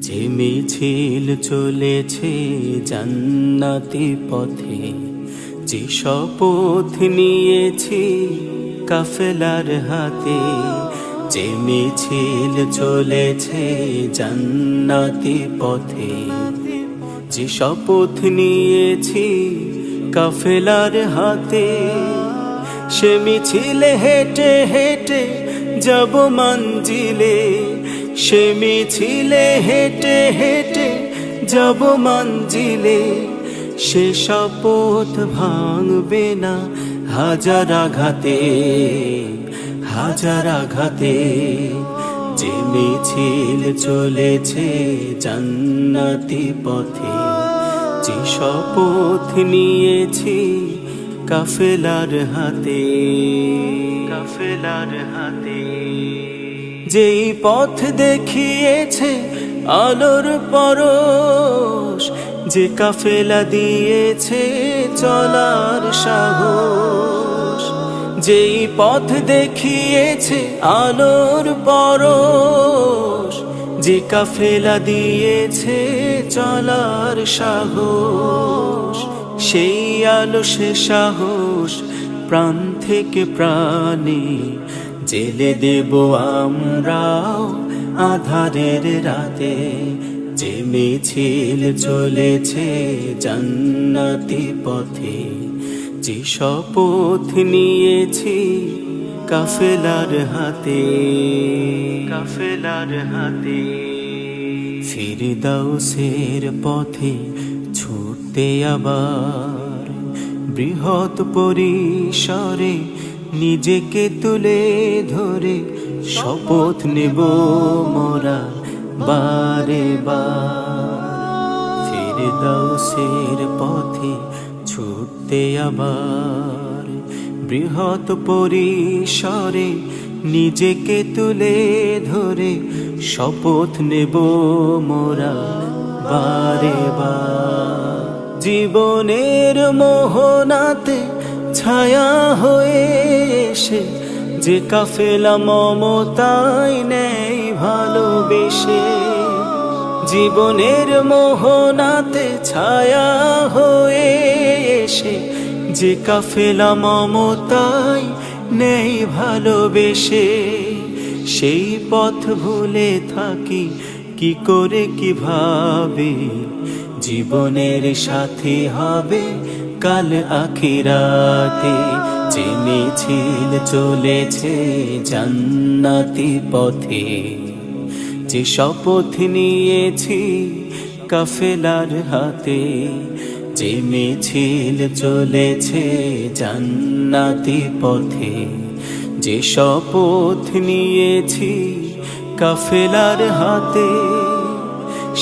যে মিছিল চলেছে জান্নাতি পথে, যে শপথ নিয়েছি কাফেলার হাতে। যে মিছিল চলেছে জান্নাতি পথে, যে শপথ নিয়েছি কাফেলার হাতে। সে মিছিলে হেঁটে হেঁটে যাব মঞ্জিলে, সে মিছিলে হেঁটে হেঁটে যাব মঞ্জিলে। সে শপথ ভাঙবে না হাজার আঘাতে, হাজার আঘাতে। যে মিছিল চলেছে জান্নাতি পথে, যে শপথ নিয়েছি কাফেলার হাতে, কাফেলার হাতে। যেই পথ দেখিয়েছে আলোর পরশ, যে কাফেলা দিয়েছে চলার সাহস। যেই পথ দেখিয়েছে আলোর পরশ, যে কাফেলা দিয়েছে চলার সাহস। সেই আলো সে সাহস প্রাণ থেকে প্রাণে জেলে দেব আমরাও আধারের রাতে। যে মিছিল চলেছে জান্নাতি পথে, যে শপথ নিয়েছি কাফেলার হাতে, কাফেলার হাতে। ফিরদাউসের পথে ছুটতে আবার বৃহৎ পরিসরে নিজেকে তুলে ধরে শপথ নেব মোরা বারে বার। ফিরদাউসের পথে ছুটতে আবার বৃহৎ পরিসরে নিজেকে তুলে ধরে শপথ নেব মোরা বারে বার। জীবনের মোহনাতে ছায়া হয়ে এসে যে কাফেলা মমতায় নেই ভালোবেসে। জীবনের মোহনাতে ছায়া হয়ে এসে যে কাফেলা মমতায় নেই ভালোবেসে। সেই পথ ভুলে থাকি কি করে কিভাবে, জীবনের সাথে হবে কাল আখিরাতে। যে মিছিল চলেছে জান্নাতি পথে, যে শপথ নিয়েছি কাফেলার হাতে। যে মিছিল চলেছে জান্নাতি পথে, যে শপথ নিয়েছি কাফেলার হাতে।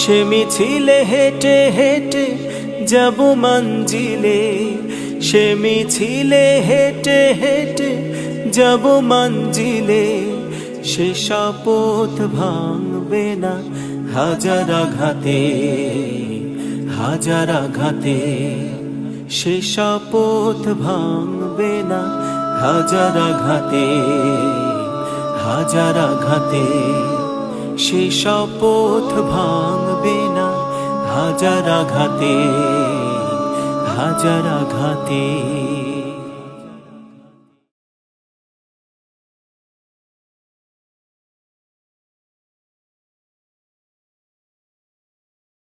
সে মিছিলে হেঁটে হেঁটে যাব মঞ্জিলে, সে মিছিলে হেঁটে হেঁটে যাব মঞ্জিলে। সে শপথ ভাঙবে না হাজার আঘাতে, হাজার আঘাতে। সে শপথ ভাঙবে না হাজার আঘাতে, হাজার আঘাতে। সে শপথ ভাঙবে না হাজার আঘাতে, হাজার আঘাতে।